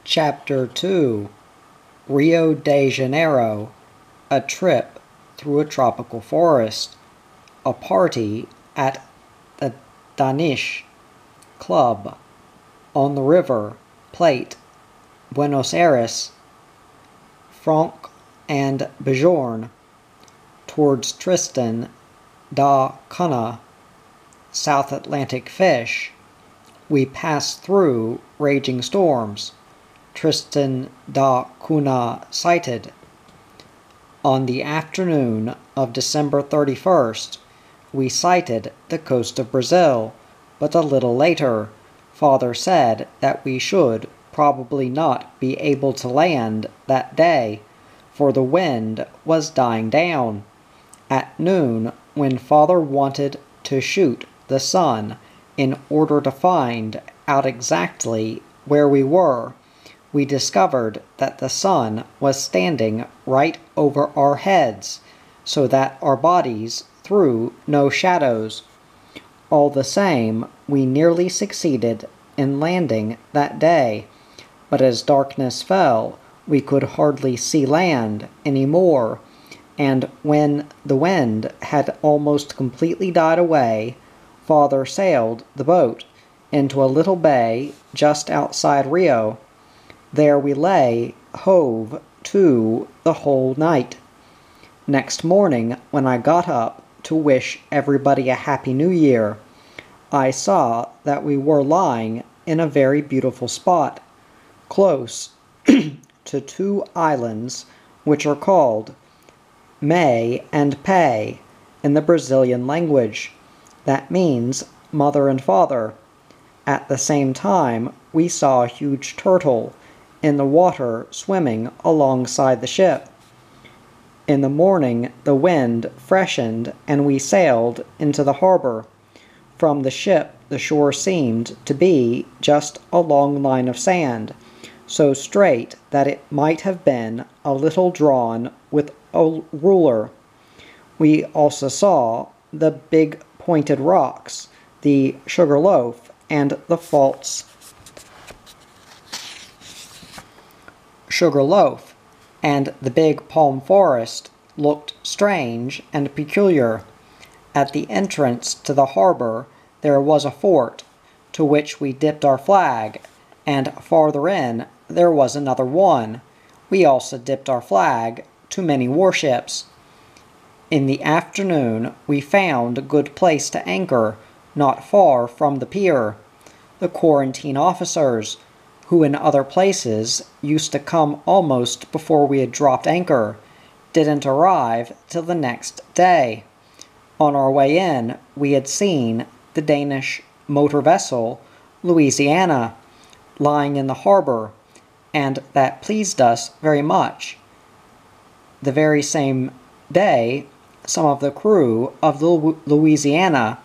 Chapter 2 Rio de Janeiro, a trip through a tropical forest, a party at the Danish Club, on the River Plate, Buenos Aires, Franck and Bjorn, towards Tristan da Cunha, South Atlantic fish. We passed through raging storms. Tristan da Cunha sighted. On the afternoon of December 31st, we sighted the coast of Brazil, but a little later, Father said that we should probably not be able to land that day, for the wind was dying down. At noon, when Father wanted to shoot the sun in order to find out exactly where we were, we discovered that the sun was standing right over our heads, so that our bodies threw no shadows. All the same, we nearly succeeded in landing that day, but as darkness fell, we could hardly see land any more, and when the wind had almost completely died away, Father sailed the boat into a little bay just outside Rio. There we lay hove to the whole night. Next morning, when I got up to wish everybody a Happy New Year, I saw that we were lying in a very beautiful spot, close to two islands which are called May and Pay in the Brazilian language. That means mother and father. At the same time, we saw a huge turtle in the water swimming alongside the ship. In the morning, the wind freshened and we sailed into the harbor. From the ship, the shore seemed to be just a long line of sand, so straight that it might have been a little drawn with a ruler. We also saw the big pointed rocks, the Sugarloaf, and the false Sugarloaf, and the big palm forest looked strange and peculiar. At the entrance to the harbor there was a fort, to which we dipped our flag, and farther in there was another one. We also dipped our flag to many warships. In the afternoon we found a good place to anchor, not far from the pier. The quarantine officers, who in other places used to come almost before we had dropped anchor, didn't arrive till the next day. On our way in, we had seen the Danish motor vessel Louisiana lying in the harbor, and that pleased us very much. The very same day, some of the crew of the Louisiana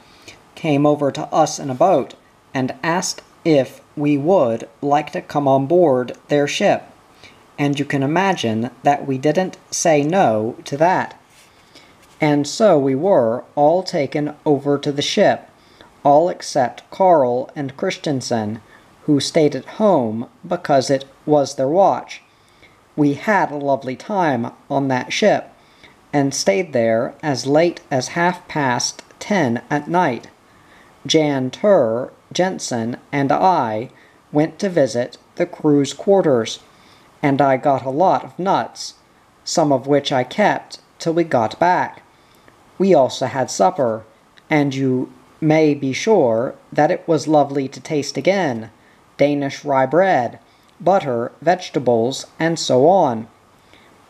came over to us in a boat and asked if we would like to come on board their ship, and you can imagine that we didn't say no to that. And so we were all taken over to the ship, all except Carl and Christensen, who stayed at home because it was their watch. We had a lovely time on that ship, and stayed there as late as 10:30 at night. Jan Tur, Jensen, and I went to visit the crew's quarters, and I got a lot of nuts, some of which I kept till we got back. We also had supper, and you may be sure that it was lovely to taste again: Danish rye bread, butter, vegetables, and so on.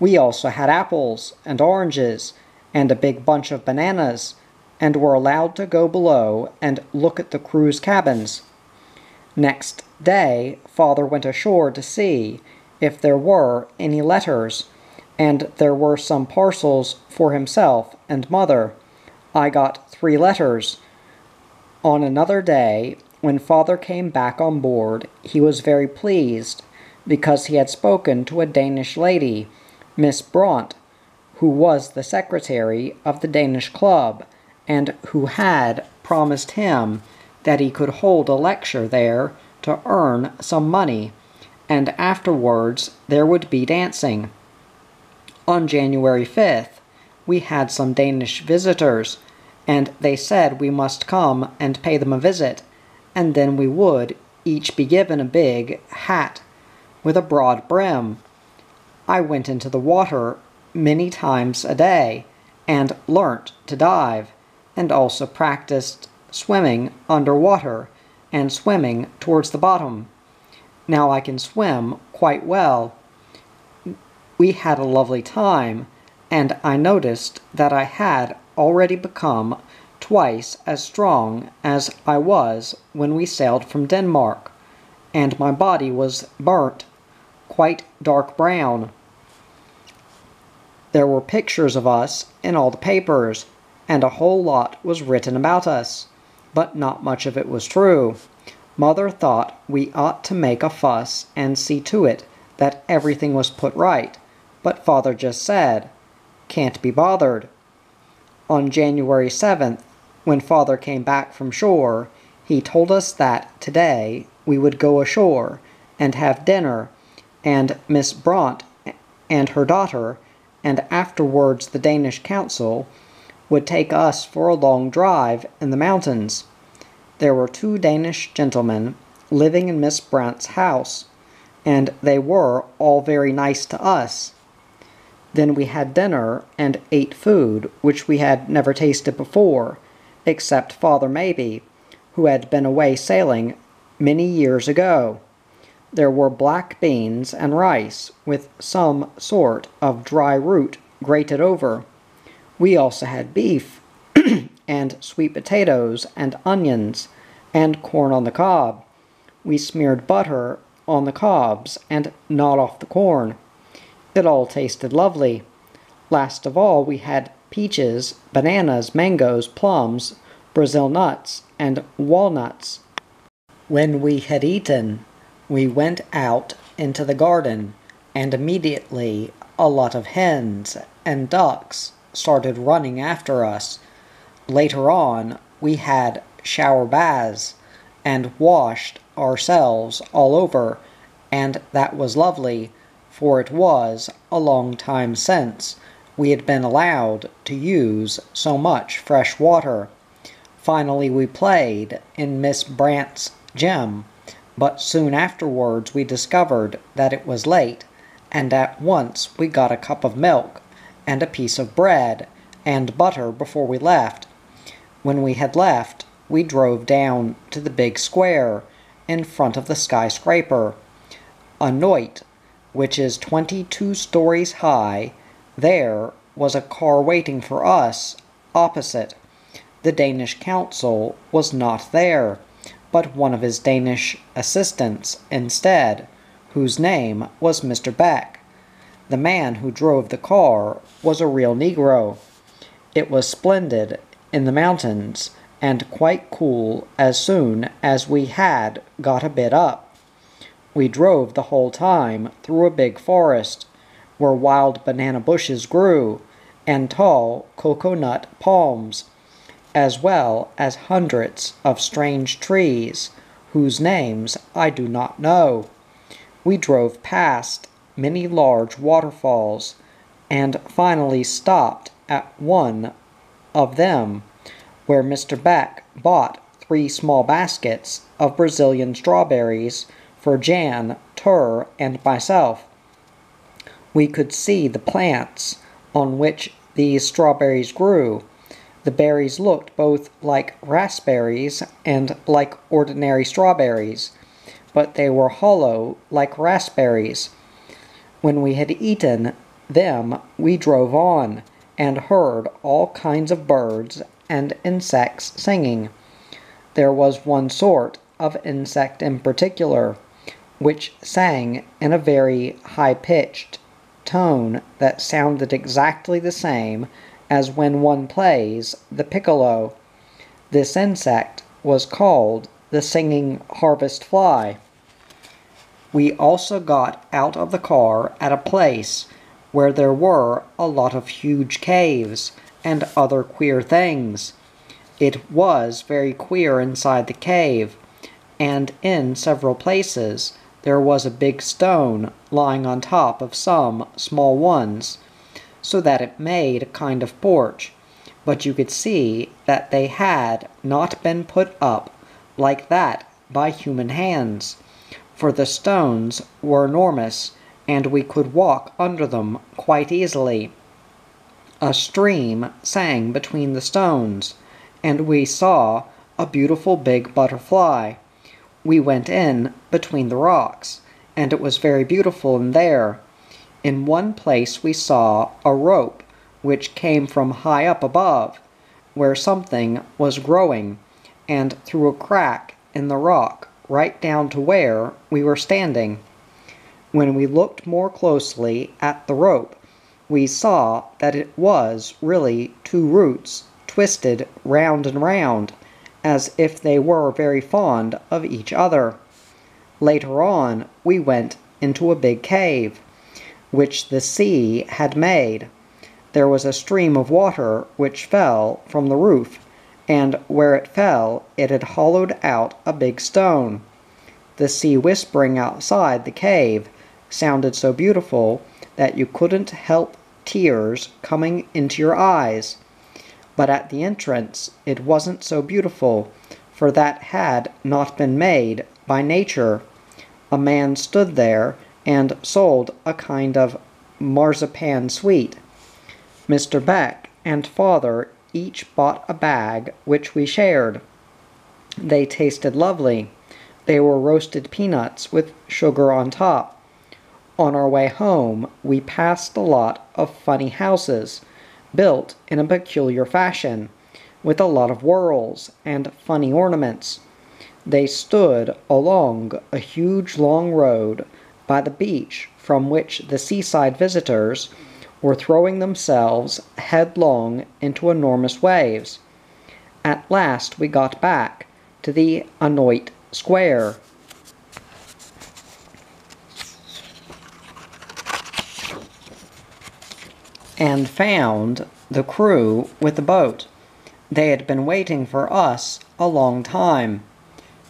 We also had apples and oranges and a big bunch of bananas, and were allowed to go below and look at the crew's cabins. Next day, Father went ashore to see if there were any letters, and there were some parcels for himself and Mother. I got 3 letters. On another day, when Father came back on board, he was very pleased, because he had spoken to a Danish lady, Miss Bront, who was the secretary of the Danish Club, and who had promised him that he could hold a lecture there to earn some money, and afterwards there would be dancing. On January 5th, we had some Danish visitors, and they said we must come and pay them a visit, and then we would each be given a big hat with a broad brim. I went into the water many times a day and learnt to dive, and also practiced swimming underwater and swimming towards the bottom. Now I can swim quite well. We had a lovely time, and I noticed that I had already become twice as strong as I was when we sailed from Denmark, and my body was burnt quite dark brown. There were pictures of us in all the papers, and a whole lot was written about us, but not much of it was true. Mother thought we ought to make a fuss and see to it that everything was put right, but Father just said, "Can't be bothered." On January 7th, when Father came back from shore, he told us that today we would go ashore and have dinner, and Miss Bront and her daughter, and afterwards the Danish council, would take us for a long drive in the mountains. There were 2 Danish gentlemen living in Miss Bront's house, and they were all very nice to us. Then we had dinner and ate food which we had never tasted before, except Father maybe, who had been away sailing many years ago. There were black beans and rice, with some sort of dry root grated over. We also had beef, and sweet potatoes, and onions, and corn on the cob. We smeared butter on the cobs, and gnawed off the corn. It all tasted lovely. Last of all, we had peaches, bananas, mangoes, plums, Brazil nuts, and walnuts. When we had eaten, we went out into the garden, and immediately a lot of hens and ducks started running after us. Later on, we had shower baths and washed ourselves all over, and that was lovely, for it was a long time since we had been allowed to use so much fresh water. Finally we played in Miss Brant's gym, but soon afterwards we discovered that it was late, and at once we got a cup of milk and a piece of bread and butter before we left. When we had left, we drove down to the big square in front of the skyscraper. A Noit, which is 22 stories high, there was a car waiting for us opposite. The Danish council was not there, but one of his Danish assistants instead, whose name was Mr. Beck. The man who drove the car was a real Negro. It was splendid in the mountains, and quite cool as soon as we had got a bit up. We drove the whole time through a big forest, where wild banana bushes grew, and tall cocoa-nut palms, as well as hundreds of strange trees, whose names I do not know. We drove past many large waterfalls, and finally stopped at one of them, where Mr. Beck bought 3 small baskets of Brazilian strawberries for Jan, Tur, and myself. We could see the plants on which these strawberries grew. The berries looked both like raspberries and like ordinary strawberries, but they were hollow like raspberries. When we had eaten them, we drove on, and heard all kinds of birds and insects singing. There was one sort of insect in particular, which sang in a very high-pitched tone that sounded exactly the same as when one plays the piccolo. This insect was called the singing harvest fly. We also got out of the car at a place where there were a lot of huge caves and other queer things. It was very queer inside the cave, and in several places there was a big stone lying on top of some small ones, so that it made a kind of porch, but you could see that they had not been put up like that by human hands, for the stones were enormous, and we could walk under them quite easily. A stream sang between the stones, and we saw a beautiful big butterfly. We went in between the rocks, and it was very beautiful in there. In one place we saw a rope which came from high up above, where something was growing, and through a crack in the rock right down to where we were standing. When we looked more closely at the rope, we saw that it was really two roots twisted round and round, as if they were very fond of each other. Later on, we went into a big cave, which the sea had made. There was a stream of water which fell from the roof, and where it fell, it had hollowed out a big stone. The sea whispering outside the cave sounded so beautiful that you couldn't help tears coming into your eyes. But at the entrance it wasn't so beautiful, for that had not been made by nature. A man stood there and sold a kind of marzipan sweet. Mr. Beck and Father each bought a bag which we shared. They tasted lovely. They were roasted peanuts with sugar on top. On our way home, we passed a lot of funny houses, built in a peculiar fashion, with a lot of whorls and funny ornaments. They stood along a huge long road by the beach from which the seaside visitors were throwing themselves headlong into enormous waves. At last we got back to the Anoit Square. And found the crew with the boat. They had been waiting for us a long time.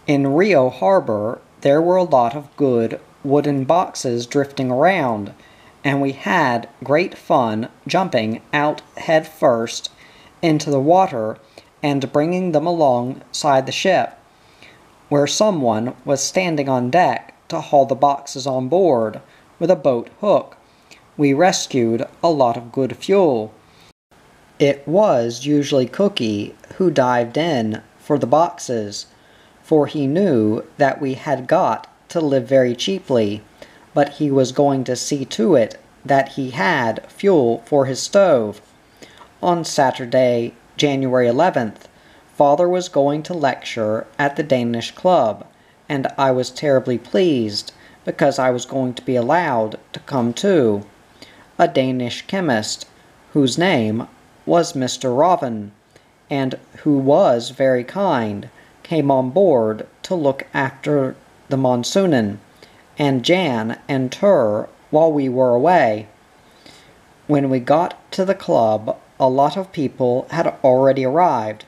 In Rio Harbor, there were a lot of good wooden boxes drifting around, and we had great fun jumping out head first into the water and bringing them alongside the ship, where someone was standing on deck to haul the boxes on board with a boat hook. We rescued a lot of good fuel. It was usually Cookie who dived in for the boxes, for he knew that we had got to live very cheaply, but he was going to see to it that he had fuel for his stove. On Saturday, January 11th, Father was going to lecture at the Danish Club, and I was terribly pleased because I was going to be allowed to come too. A Danish chemist, whose name was Mr. Roven, and who was very kind, came on board to look after the Monsoonen, and Jan and Tur while we were away. When we got to the club, a lot of people had already arrived,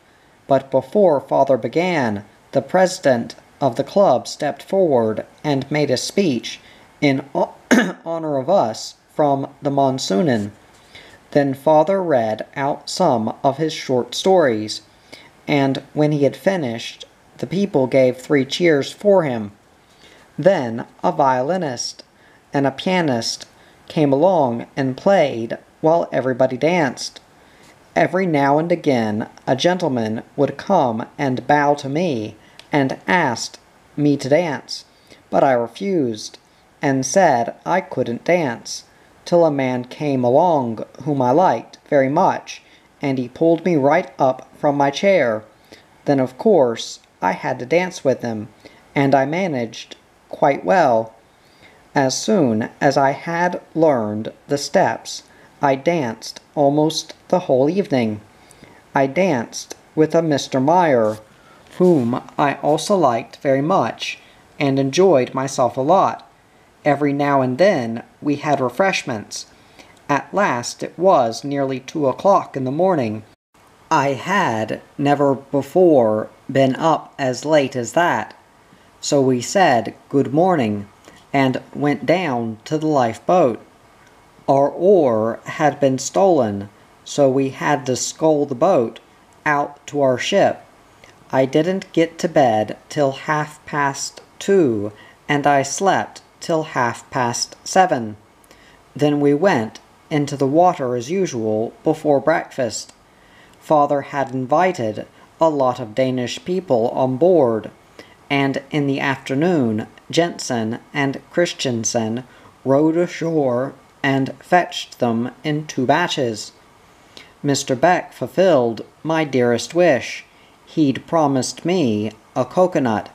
but before Father began, the president of the club stepped forward and made a speech in honor of us from the Monsoonen. Then Father read out some of his short stories, and when he had finished, the people gave 3 cheers for him. Then a violinist and a pianist came along and played while everybody danced. Every now and again a gentleman would come and bow to me and asked me to dance, but I refused and said I couldn't dance, till a man came along whom I liked very much, and he pulled me right up from my chair. Then of course I had to dance with him, and I managed quite well. As soon as I had learned the steps, I danced almost the whole evening. I danced with a Mr. Meyer, whom I also liked very much, and enjoyed myself a lot. Every now and then we had refreshments. At last it was nearly 2 o'clock in the morning. I had never before been up as late as that, so we said good morning, and went down to the lifeboat. Our oar had been stolen, so we had to scull the boat out to our ship. I didn't get to bed till 2:30, and I slept till 7:30. Then we went into the water as usual before breakfast. Father had invited a lot of Danish people on board, and in the afternoon Jensen and Christensen rowed ashore and fetched them in 2 batches. Mr. Beck fulfilled my dearest wish. He'd promised me a coconut,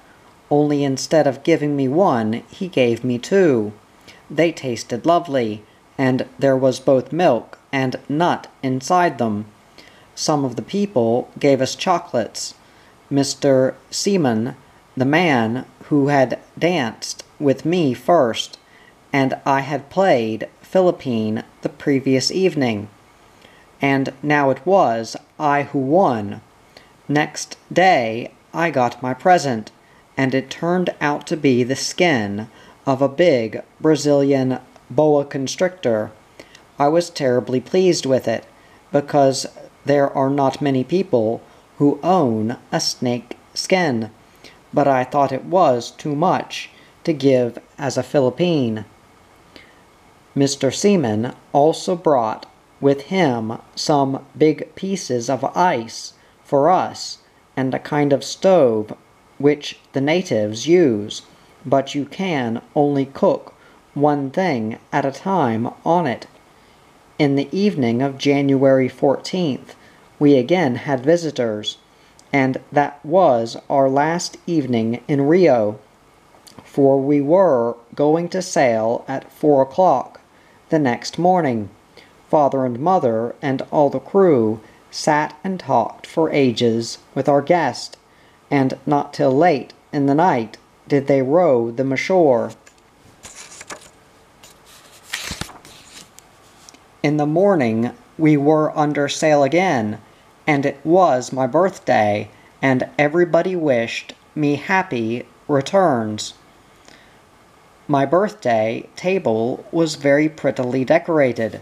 only instead of giving me 1, he gave me 2. They tasted lovely, and there was both milk and nut inside them. Some of the people gave us chocolates. Mr. Seaman, the man who had danced with me first, and I had played Philippine the previous evening, and now it was I who won. Next day I got my present, and it turned out to be the skin of a big Brazilian boa constrictor. I was terribly pleased with it, because there are not many people who own a snake skin, but I thought it was too much to give as a Philippine. Mr. Seaman also brought with him some big pieces of ice for us, and a kind of stove which the natives use, but you can only cook 1 thing at a time on it. In the evening of January 14th, we again had visitors, and that was our last evening in Rio, for we were going to sail at 4 o'clock the next morning. Father and Mother and all the crew sat and talked for ages with our guest, and not till late in the night did they row them ashore. In the morning we were under sail again, and it was my birthday, and everybody wished me happy returns. My birthday table was very prettily decorated.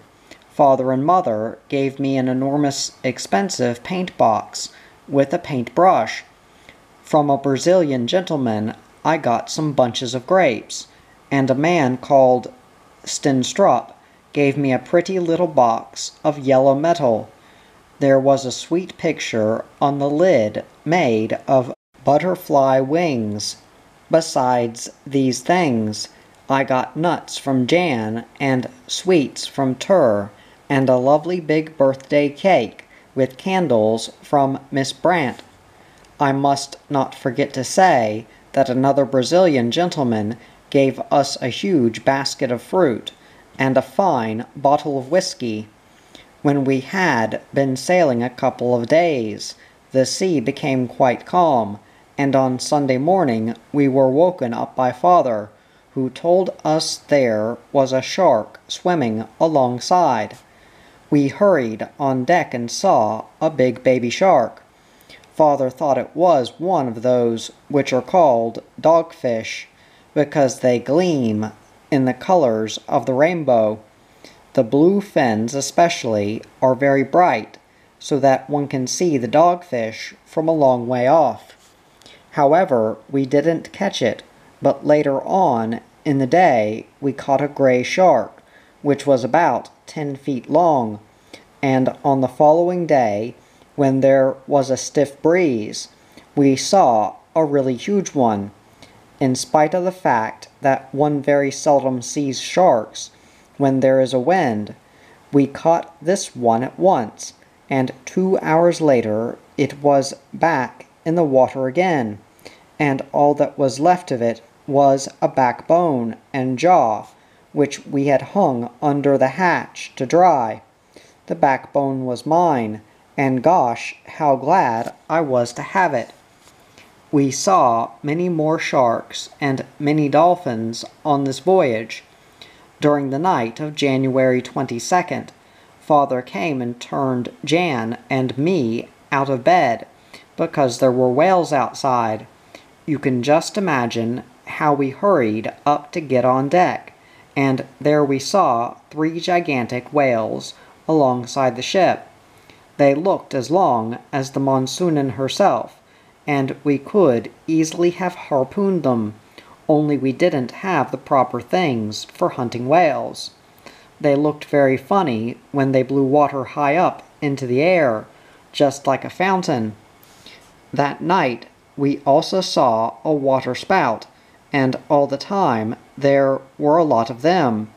Father and Mother gave me an enormous expensive paint box with a paintbrush. From a Brazilian gentleman I got some bunches of grapes, and a man called Stenstrup gave me a pretty little box of yellow metal. There was a sweet picture on the lid made of butterfly wings. Besides these things, I got nuts from Jan and sweets from Tur, and a lovely big birthday cake with candles from Miss Brandt. I must not forget to say that another Brazilian gentleman gave us a huge basket of fruit and a fine bottle of whiskey. When we had been sailing a couple of days, the sea became quite calm, and on Sunday morning we were woken up by Father, who told us there was a shark swimming alongside. We hurried on deck and saw a big baby shark. Father thought it was one of those which are called dogfish, because they gleam in the colors of the rainbow. The blue fins especially are very bright, so that one can see the dogfish from a long way off. However, we didn't catch it, but later on in the day we caught a gray shark, which was about 10 feet long, and on the following day, when there was a stiff breeze, we saw a really huge one. In spite of the fact that one very seldom sees sharks when there is a wind, we caught this one at once, and 2 hours later it was back in the water again, and all that was left of it was a backbone and jaw, which we had hung under the hatch to dry. The backbone was mine, and gosh, how glad I was to have it. We saw many more sharks and many dolphins on this voyage. During the night of January 22nd, Father came and turned Jan and me out of bed, because there were whales outside. You can just imagine how we hurried up to get on deck, and there we saw 3 gigantic whales alongside the ship. They looked as long as the Monsoonin herself, and we could easily have harpooned them, only we didn't have the proper things for hunting whales. They looked very funny when they blew water high up into the air, just like a fountain. That night, we also saw a water spout, and all the time there were a lot of them,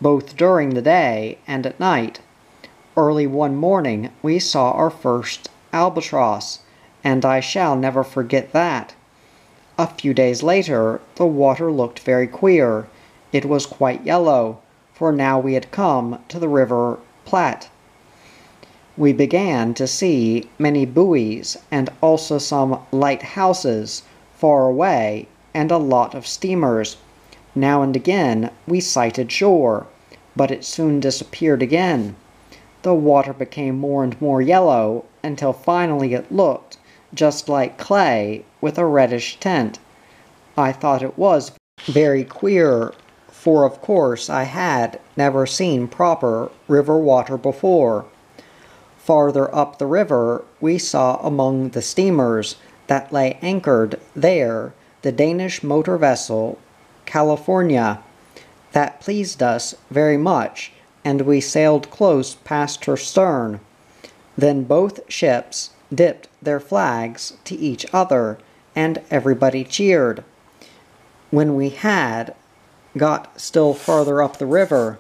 both during the day and at night. Early one morning we saw our first albatross, and I shall never forget that. A few days later the water looked very queer. It was quite yellow, for now we had come to the River Platte. We began to see many buoys and also some lighthouses far away and a lot of steamers. Now and again we sighted shore, but it soon disappeared again. The water became more and more yellow until finally it looked just like clay with a reddish tint. I thought it was very queer, for of course I had never seen proper river water before. Farther up the river we saw among the steamers that lay anchored there the Danish motor vessel California. That pleased us very much, and we sailed close past her stern. Then both ships dipped their flags to each other, and everybody cheered. When we had got still farther up the river,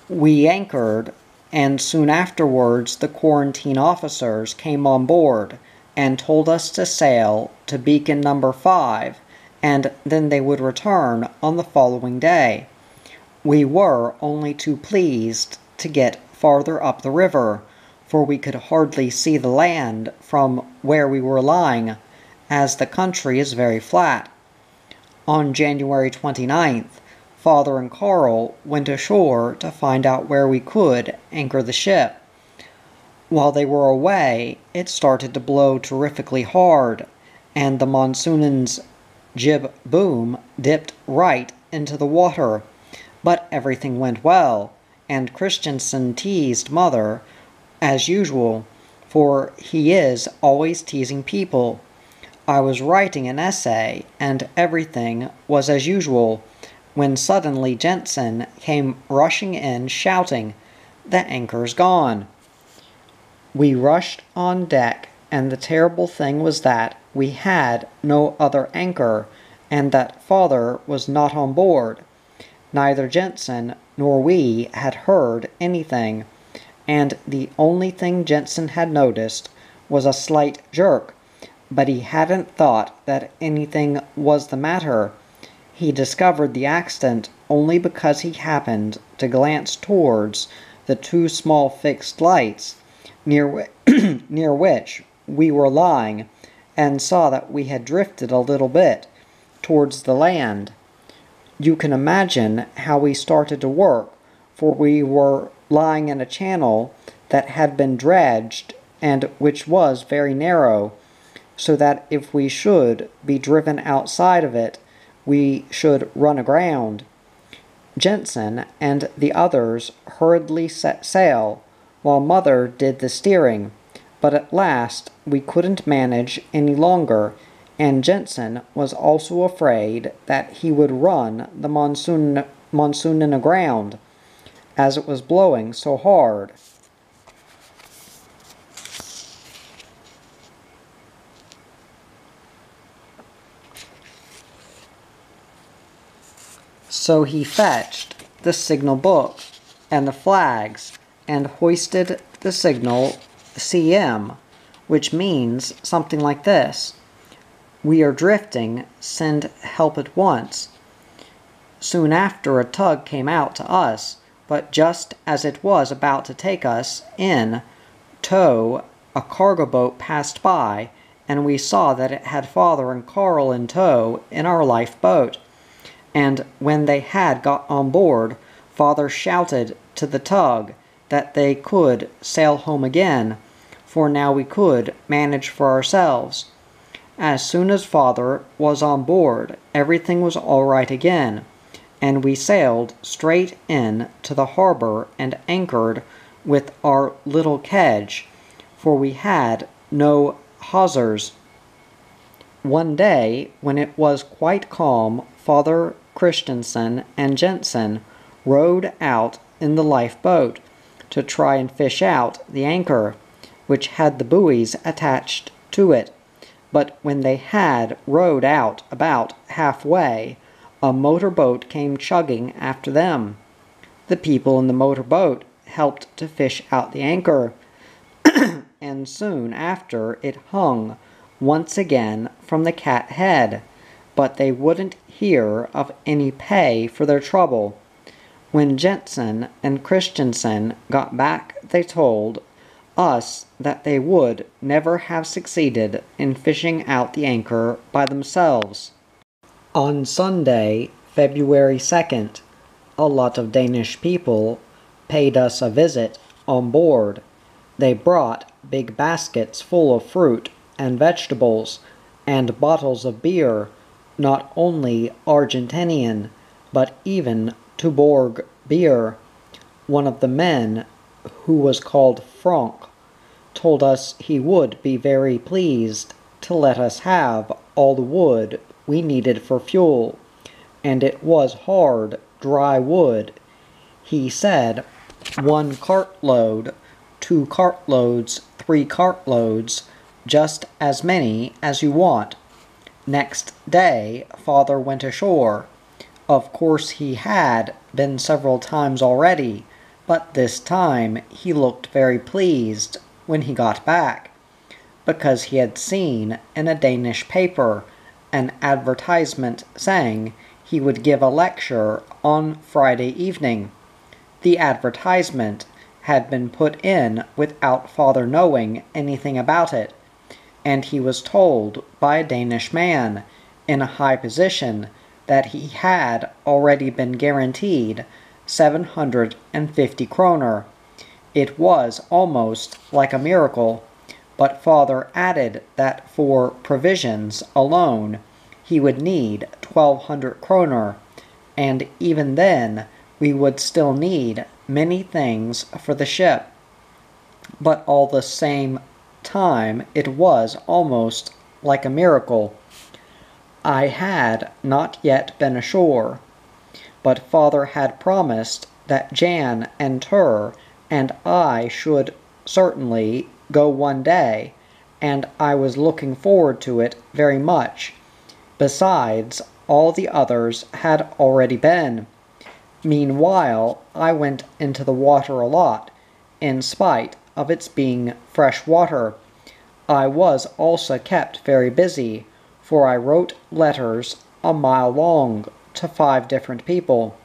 we anchored, and soon afterwards the quarantine officers came on board and told us to sail to beacon number 5, and then they would return on the following day. We were only too pleased to get farther up the river, for we could hardly see the land from where we were lying, as the country is very flat. On January 29th, Father and Carl went ashore to find out where we could anchor the ship. While they were away, it started to blow terrifically hard, and the Monsoonin's jib boom dipped right into the water. But everything went well, and Christensen teased Mother, as usual, for he is always teasing people. I was writing an essay, and everything was as usual, when suddenly Jensen came rushing in shouting, "The anchor's gone!" We rushed on deck, and the terrible thing was that we had no other anchor, and that Father was not on board. Neither Jensen nor we had heard anything, and the only thing Jensen had noticed was a slight jerk, but he hadn't thought that anything was the matter. He discovered the accident only because he happened to glance towards the 2 small fixed lights near which we were lying, and saw that we had drifted a little bit towards the land. You can imagine how we started to work, for we were lying in a channel that had been dredged and which was very narrow, so that if we should be driven outside of it, we should run aground. Jensen and the others hurriedly set sail, while Mother did the steering, but at last we couldn't manage any longer, and Jensen was also afraid that he would run the Monsoonin aground, as it was blowing so hard. So he fetched the signal book and the flags and hoisted the signal CM, which means something like this: "We are drifting, send help at once." Soon after a tug came out to us, but just as it was about to take us in tow, a cargo boat passed by, and we saw that it had Father and Carl in tow in our lifeboat. And when they had got on board, Father shouted to the tug that they could sail home again, for now we could manage for ourselves. As soon as Father was on board, everything was all right again, and we sailed straight in to the harbor and anchored with our little kedge, for we had no hawsers. One day, when it was quite calm, Father Christensen and Jensen rowed out in the lifeboat to try and fish out the anchor, which had the buoys attached to it. But when they had rowed out about halfway, a motorboat came chugging after them. The people in the motorboat helped to fish out the anchor, and soon after it hung once again from the cat head, but they wouldn't hear of any pay for their trouble. When Jensen and Christensen got back, they told us that they would never have succeeded in fishing out the anchor by themselves. On Sunday, February 2nd, a lot of Danish people paid us a visit on board. They brought big baskets full of fruit and vegetables and bottles of beer, not only Argentinian, but even Tuborg beer. One of the men, who was called Frank, told us he would be very pleased to let us have all the wood we needed for fuel, and it was hard, dry wood. He said 1 cartload, 2 cartloads, 3 cartloads, just as many as you want. Next day, Father went ashore. Of course he had been several times already, but this time he looked very pleased when he got back, because he had seen in a Danish paper an advertisement saying he would give a lecture on Friday evening. The advertisement had been put in without Father knowing anything about it, and he was told by a Danish man in a high position that he had already been guaranteed 750 kroner. It was almost like a miracle, but Father added that for provisions alone he would need 1200 kroner, and even then we would still need many things for the ship. But all the same time it was almost like a miracle. I had not yet been ashore, but Father had promised that Jan and Tur and I should certainly go one day, and I was looking forward to it very much. Besides, all the others had already been. Meanwhile, I went into the water a lot, in spite of its being fresh water. I was also kept very busy, for I wrote letters a mile long to 5 different people.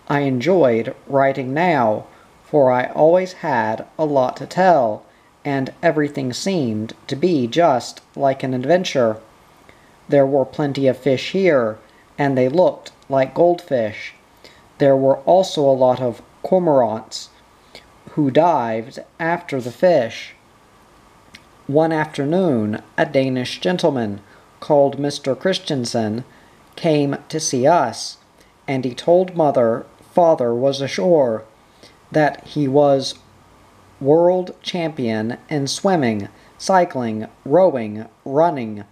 I enjoyed writing now, for I always had a lot to tell, and everything seemed to be just like an adventure. There were plenty of fish here, and they looked like goldfish. There were also a lot of cormorants, who dived after the fish. One afternoon, a Danish gentleman called Mr. Christensen came to see us, and he told Mother Father was ashore, that he was world champion in swimming, cycling, rowing, running.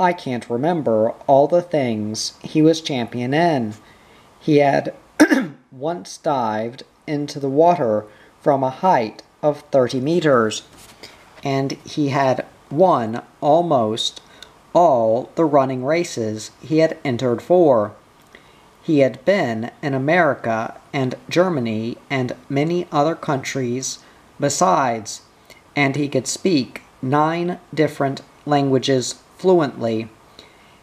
I can't remember all the things he was champion in. He had once dived into the water from a height of 30 meters, and he had won almost all the running races he had entered for. He had been in America and Germany and many other countries besides, and he could speak 9 different languages fluently.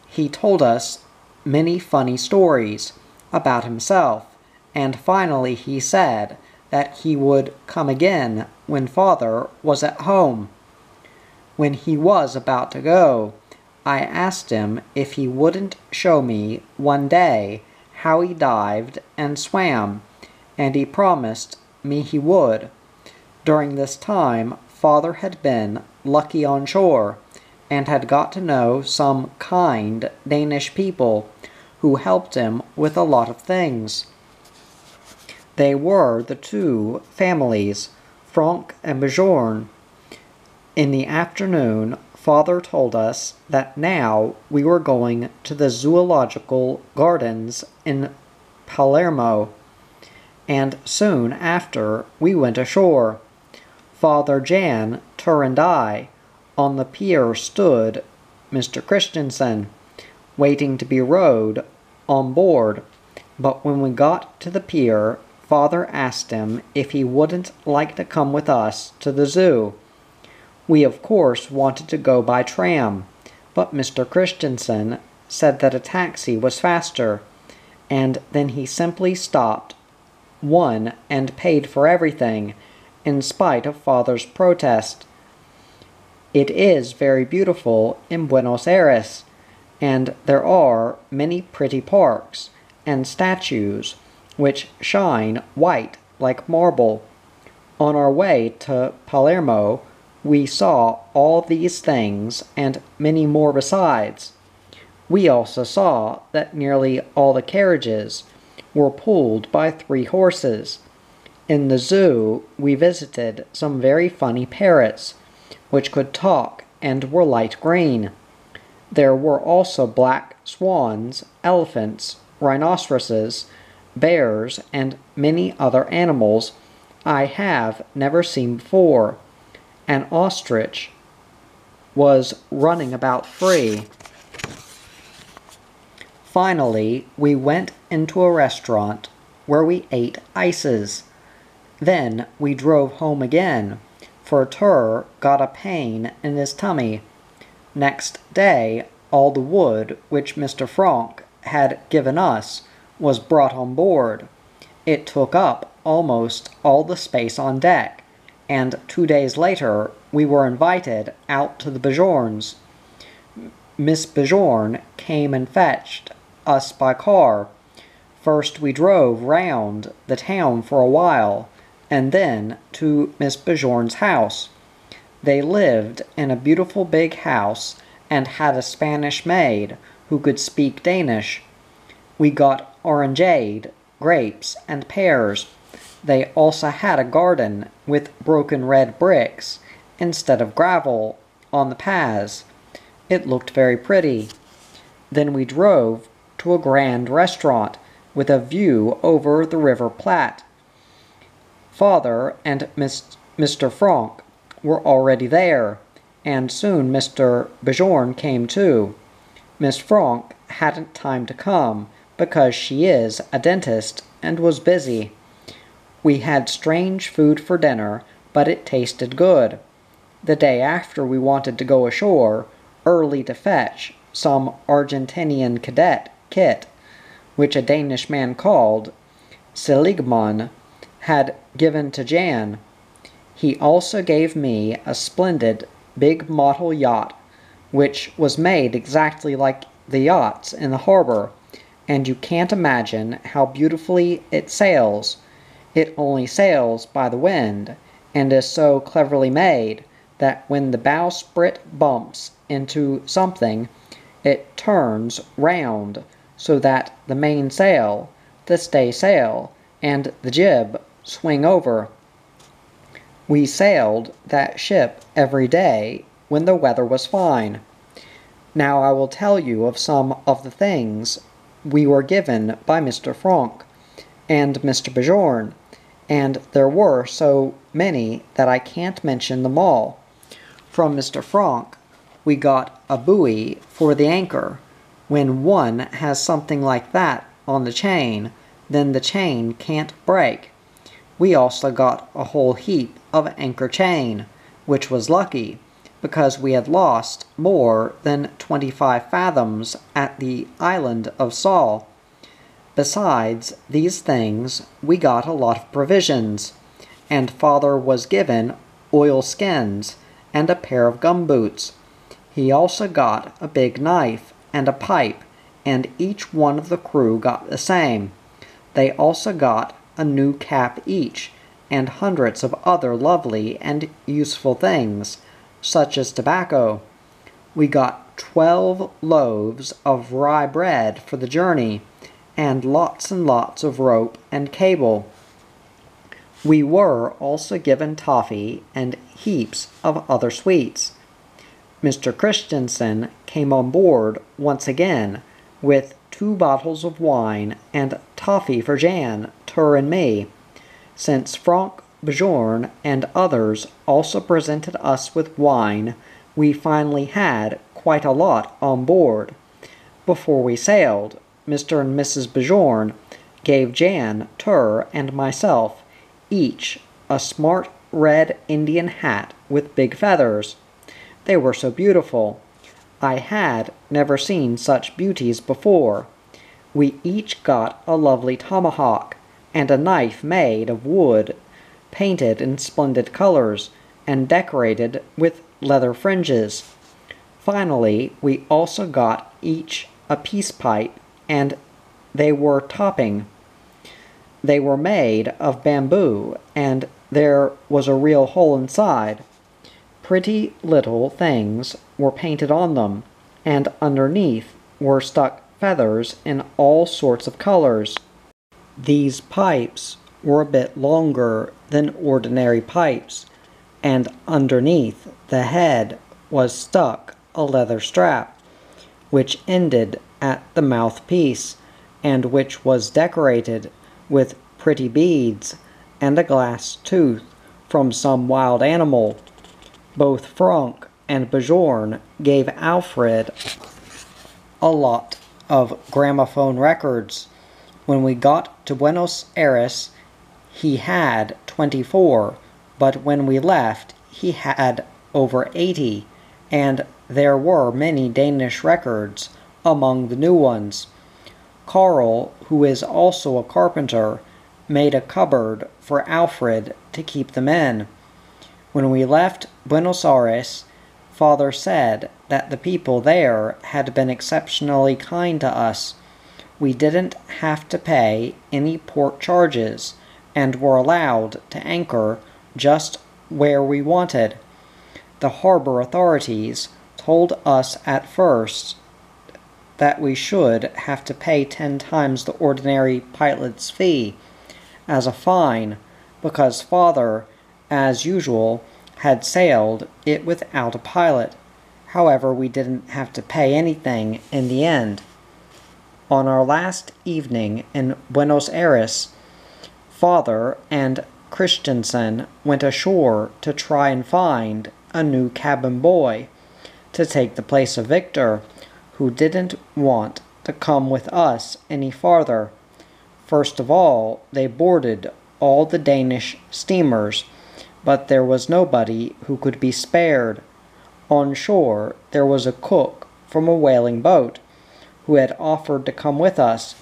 He told us many funny stories about himself, and finally he said that he would come again when Father was at home. When he was about to go, I asked him if he wouldn't show me one day how he dived and swam, and he promised me he would. During this time, Father had been lucky on shore, and had got to know some kind Danish people who helped him with a lot of things. They were the two families, Frank and Bjorn. In the afternoon, Father told us that now we were going to the zoological gardens in Palermo, and soon after we went ashore. Father Jan, Tur and I, on the pier stood Mr. Christensen, waiting to be rowed on board, but when we got to the pier, Father asked him if he wouldn't like to come with us to the zoo. We of course wanted to go by tram, but Mr. Christensen said that a taxi was faster, and then he simply stopped one and paid for everything, in spite of Father's protest. It is very beautiful in Buenos Aires, and there are many pretty parks and statues which shine white like marble. On our way to Palermo, we saw all these things and many more besides. We also saw that nearly all the carriages were pulled by 3 horses. In the zoo, we visited some very funny parrots, which could talk and were light green. There were also black swans, elephants, rhinoceroses, bears, and many other animals I have never seen before. An ostrich was running about free. Finally, we went into a restaurant where we ate ices. Then we drove home again, for Tur got a pain in his tummy. Next day, all the wood which Mr. Frank had given us was brought on board. It took up almost all the space on deck, and 2 days later we were invited out to the Bjorns. Miss Bjorn came and fetched us by car. First we drove round the town for a while, and then to Miss Bjorn's house. They lived in a beautiful big house and had a Spanish maid who could speak Danish. We got orangeade, grapes, and pears. They also had a garden with broken red bricks instead of gravel on the paths. It looked very pretty. Then we drove to a grand restaurant with a view over the River Platte. Father and Mr. Frank were already there, and soon Mr. Bjorn came too. Miss Frank hadn't time to come because she is a dentist and was busy. We had strange food for dinner, but it tasted good. The day after we wanted to go ashore, early to fetch some Argentinian cadet kit, which a Danish man called Seligman had given to Jan. He also gave me a splendid big model yacht, which was made exactly like the yachts in the harbor, and you can't imagine how beautifully it sails. It only sails by the wind, and is so cleverly made that when the bowsprit bumps into something, it turns round so that the mainsail, the staysail, and the jib swing over. We sailed that ship every day when the weather was fine. Now I will tell you of some of the things we were given by Mr. Frank and Mr. Bjorn, and there were so many that I can't mention them all. From Mr. Frank, we got a buoy for the anchor. When one has something like that on the chain, then the chain can't break. We also got a whole heap of anchor chain, which was lucky, because we had lost more than 25 fathoms at the island of Saul. Besides these things, we got a lot of provisions, and Father was given oilskins and a pair of gumboots. He also got a big knife and a pipe, and each one of the crew got the same. They also got a new cap each, and hundreds of other lovely and useful things, such as tobacco. We got 12 loaves of rye bread for the journey, and lots of rope and cable. We were also given toffee and heaps of other sweets. Mr. Christensen came on board once again with 2 bottles of wine and toffee for Jan, Tur, and me. Since Frank, Bjorn, and others also presented us with wine, we finally had quite a lot on board. Before we sailed, Mr. and Mrs. Bjorn gave Jan, Tur, and myself each a smart red Indian hat with big feathers. They were so beautiful. I had never seen such beauties before. We each got a lovely tomahawk, and a knife made of wood, painted in splendid colors, and decorated with leather fringes. Finally, we also got each a peace pipe, and they were topping. They were made of bamboo, and there was a real hole inside. Pretty little things were painted on them, and underneath were stuck feathers in all sorts of colors. These pipes were a bit longer than ordinary pipes, and underneath the head was stuck a leather strap, which ended at the mouthpiece, and which was decorated with pretty beads and a glass tooth from some wild animal. Both Frank and Bjorn gave Alfred a lot of gramophone records. When we got to Buenos Aires, he had 24, but when we left, he had over 80, and there were many Danish records among the new ones. Carl, who is also a carpenter, made a cupboard for Alfred to keep them in. When we left Buenos Aires, Father said that the people there had been exceptionally kind to us. We didn't have to pay any port charges, and were allowed to anchor just where we wanted. The harbor authorities told us at first that we should have to pay 10 times the ordinary pilot's fee as a fine, because Father, as usual, had sailed it without a pilot. However, we didn't have to pay anything in the end. On our last evening in Buenos Aires, Father and Christensen went ashore to try and find a new cabin boy to take the place of Victor, who didn't want to come with us any farther. First of all, they boarded all the Danish steamers, but there was nobody who could be spared. On shore, there was a cook from a whaling boat, who had offered to come with us,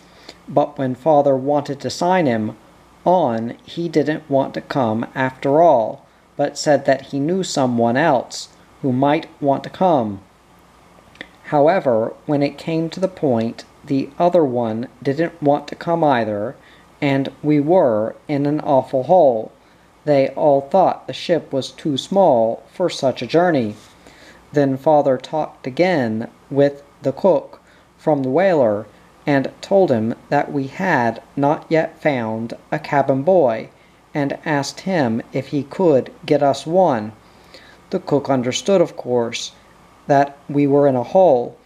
but when Father wanted to sign him on, he didn't want to come after all, but said that he knew someone else who might want to come. However, when it came to the point, the other one didn't want to come either, and we were in an awful hole. They all thought the ship was too small for such a journey. Then Father talked again with the cook from the whaler, and told him that we had not yet found a cabin boy, and asked him if he could get us one. The cook understood, of course, that we were in a hole,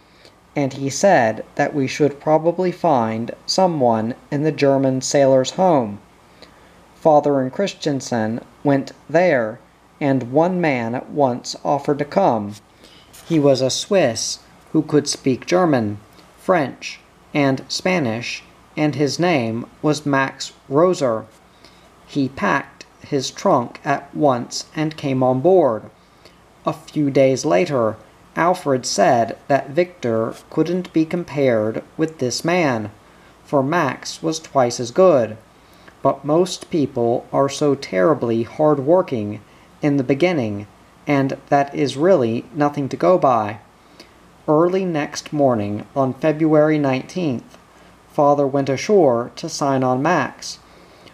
and he said that we should probably find someone in the German sailor's home. Father and Christensen went there, and one man at once offered to come. He was a Swiss who could speak German, French, and Spanish, and his name was Max Roser. He packed his trunk at once and came on board. A few days later, Alfred said that Victor couldn't be compared with this man, for Max was twice as good. But most people are so terribly hard-working in the beginning, and that is really nothing to go by. Early next morning, on February 19th, Father went ashore to sign on Max.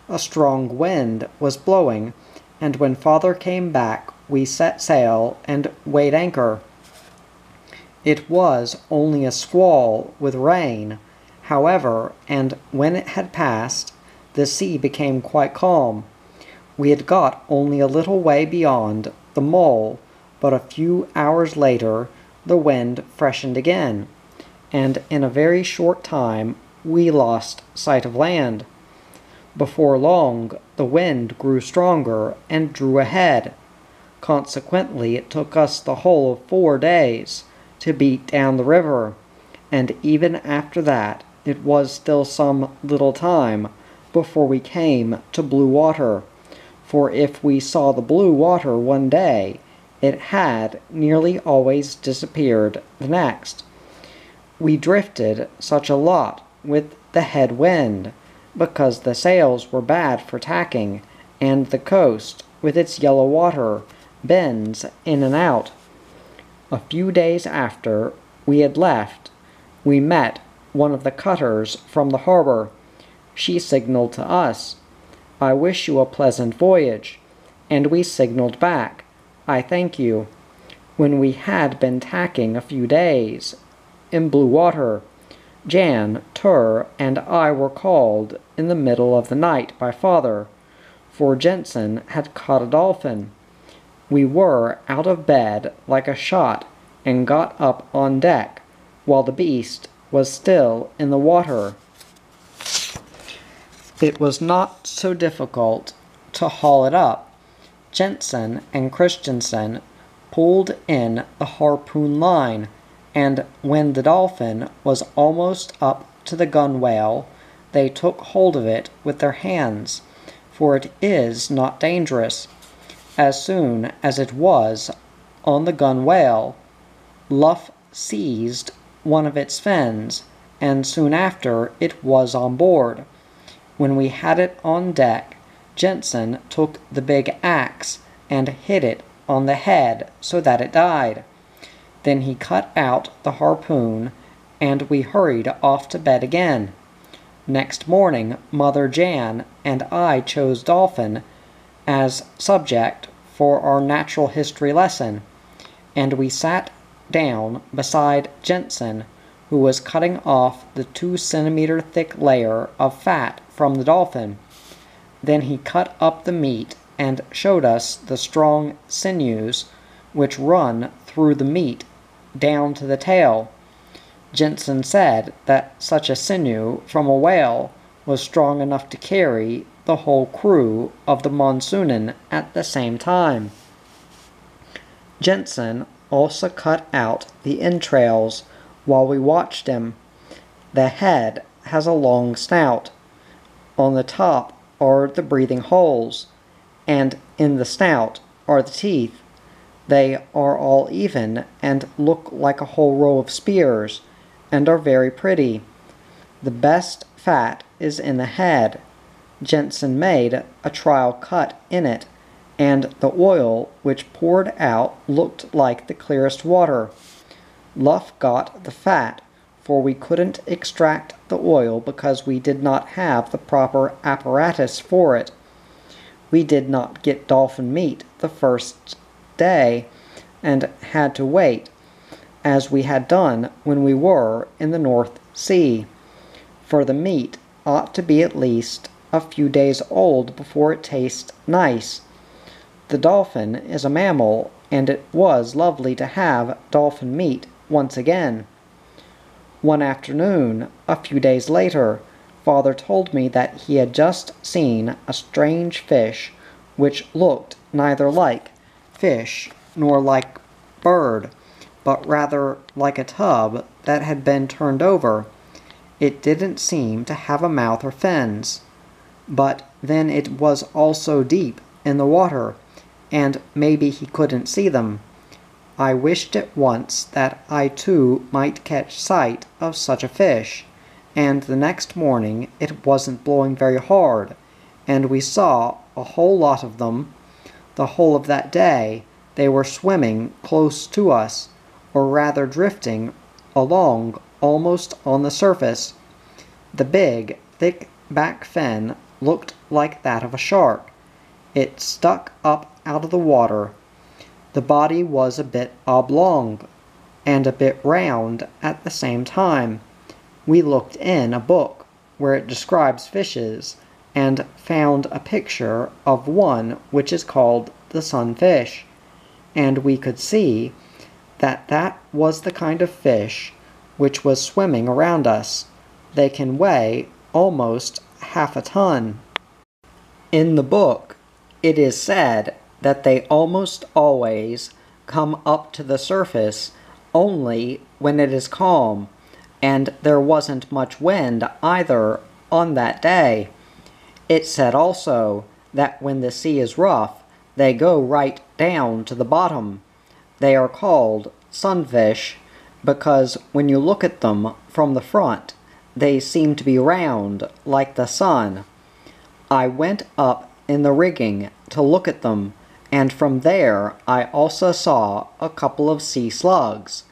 A strong wind was blowing, and when Father came back, we set sail and weighed anchor. It was only a squall with rain, however, and when it had passed, the sea became quite calm. We had got only a little way beyond the mole, but a few hours later the wind freshened again, and in a very short time we lost sight of land. Before long the wind grew stronger and drew ahead. Consequently, it took us the whole of 4 days to beat down the river, and even after that it was still some little time before we came to blue water, for if we saw the blue water one day, it had nearly always disappeared the next. We drifted such a lot with the head wind, because the sails were bad for tacking, and the coast, with its yellow water, bends in and out. A few days after we had left, we met one of the cutters from the harbor. She signaled to us, "I wish you a pleasant voyage," and we signaled back, "I thank you." When we had been tacking a few days in blue water, Jan, Tur, and I were called in the middle of the night by father, for Jensen had caught a dolphin. We were out of bed like a shot and got up on deck while the beast was still in the water. It was not so difficult to haul it up. Jensen and Christensen pulled in the harpoon line, and when the dolphin was almost up to the gunwale, they took hold of it with their hands, for it is not dangerous. As soon as it was on the gunwale, Luff seized one of its fins, and soon after it was on board. When we had it on deck, Jensen took the big axe and hit it on the head so that it died. Then he cut out the harpoon, and we hurried off to bed again. Next morning, Mother Jan and I chose dolphin as subject for our natural history lesson, and we sat down beside Jensen, who was cutting off the 2-centimeter thick layer of fat from the dolphin. Then he cut up the meat and showed us the strong sinews which run through the meat down to the tail. Jensen said that such a sinew from a whale was strong enough to carry the whole crew of the Monsoonin at the same time. Jensen also cut out the entrails while we watched him. The head has a long snout. On the top are the breathing holes, and in the snout are the teeth. They are all even and look like a whole row of spears, and are very pretty. The best fat is in the head. Jensen made a trial cut in it, and the oil which poured out looked like the clearest water. Luff got the fat, for we couldn't extract the oil because we did not have the proper apparatus for it. We did not get dolphin meat the first day, and had to wait, as we had done when we were in the North Sea, for the meat ought to be at least a few days old before it tastes nice. The dolphin is a mammal, and it was lovely to have dolphin meat once again. One afternoon, a few days later, father told me that he had just seen a strange fish which looked neither like fish nor like bird, but rather like a tub that had been turned over. It didn't seem to have a mouth or fins, but then it was also deep in the water, and maybe he couldn't see them. I wished at once that I too might catch sight of such a fish, and the next morning it wasn't blowing very hard, and we saw a whole lot of them. The whole of that day they were swimming close to us, or rather drifting along almost on the surface. The big, thick back fin looked like that of a shark. It stuck up out of the water. The body was a bit oblong, and a bit round at the same time. We looked in a book where it describes fishes and found a picture of one which is called the sunfish, and we could see that that was the kind of fish which was swimming around us. They can weigh almost half a ton. In the book, it is said that they almost always come up to the surface only when it is calm, and there wasn't much wind either on that day. It said also that when the sea is rough, they go right down to the bottom. They are called sunfish because when you look at them from the front, they seem to be round like the sun. I went up in the rigging to look at them, and from there I also saw a couple of sea slugs,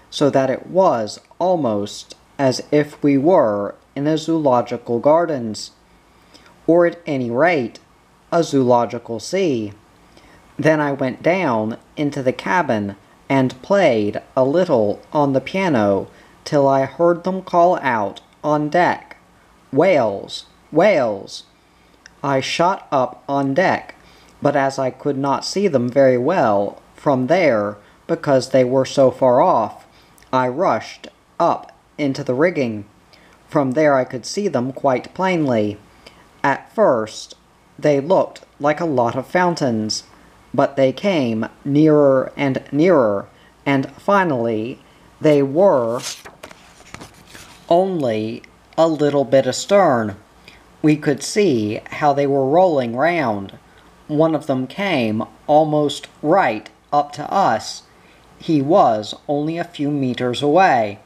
so that it was almost as if we were in a zoological gardens, or at any rate, a zoological sea. Then I went down into the cabin and played a little on the piano till I heard them call out on deck, "Whales! Whales!" I shot up on deck, but as I could not see them very well from there because they were so far off, I rushed up into the rigging. From there I could see them quite plainly. At first, they looked like a lot of fountains, but they came nearer and nearer, and finally they were only a little bit astern. We could see how they were rolling round. One of them came almost right up to us. He was only a few meters away.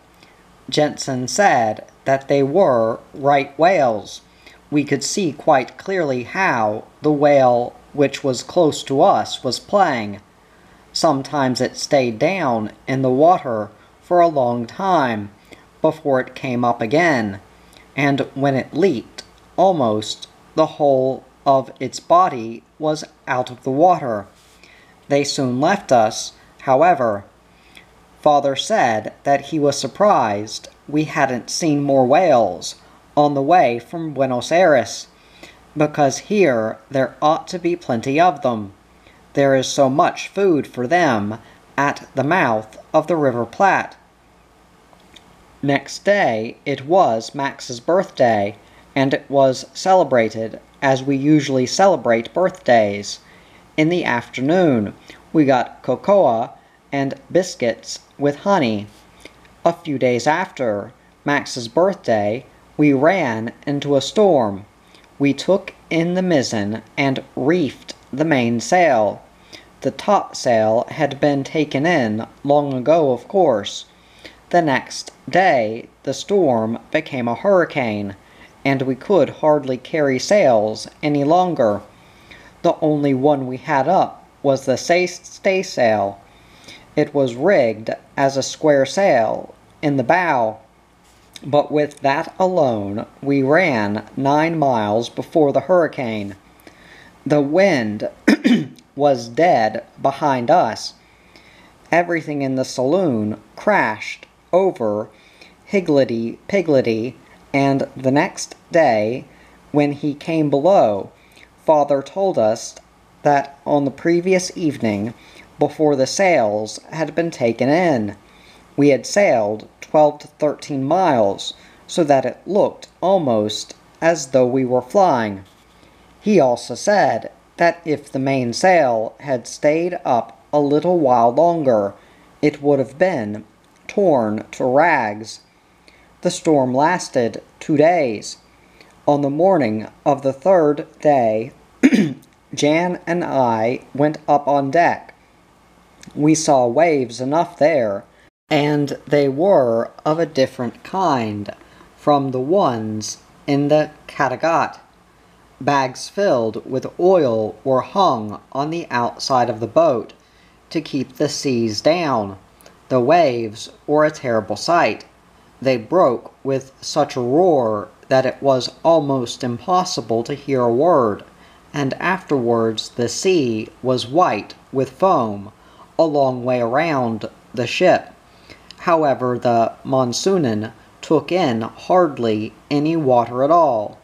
Jensen said that they were right whales. We could see quite clearly how the whale which was close to us was playing. Sometimes it stayed down in the water for a long time before it came up again, and when it leaped, almost the whole of its body was out of the water. They soon left us, however. Father said that he was surprised we hadn't seen more whales on the way from Buenos Aires, because here there ought to be plenty of them. There is so much food for them at the mouth of the River Platte. Next day it was Max's birthday, and it was celebrated as we usually celebrate birthdays. In the afternoon we got cocoa and biscuits with honey. A few days after Max's birthday, we ran into a storm. We took in the mizzen and reefed the mainsail. The topsail had been taken in long ago, of course. The next day the storm became a hurricane, and we could hardly carry sails any longer. The only one we had up was the staysail. It was rigged as a square sail in the bow, but with that alone we ran 9 miles before the hurricane. The wind was dead behind us. Everything in the saloon crashed over higgledy-piggledy, and the next day, when he came below, Father told us that on the previous evening, before the sails had been taken in, we had sailed 12 to 13 miles, so that it looked almost as though we were flying. He also said that if the mainsail had stayed up a little while longer, it would have been torn to rags. The storm lasted 2 days. On the morning of the 3rd day, Jan and I went up on deck. We saw waves enough there, and they were of a different kind from the ones in the Kattegat. Bags filled with oil were hung on the outside of the boat to keep the seas down. The waves were a terrible sight. They broke with such a roar that it was almost impossible to hear a word, and afterwards the sea was white with foam a long way around the ship. However, the Monsoonin took in hardly any water at all.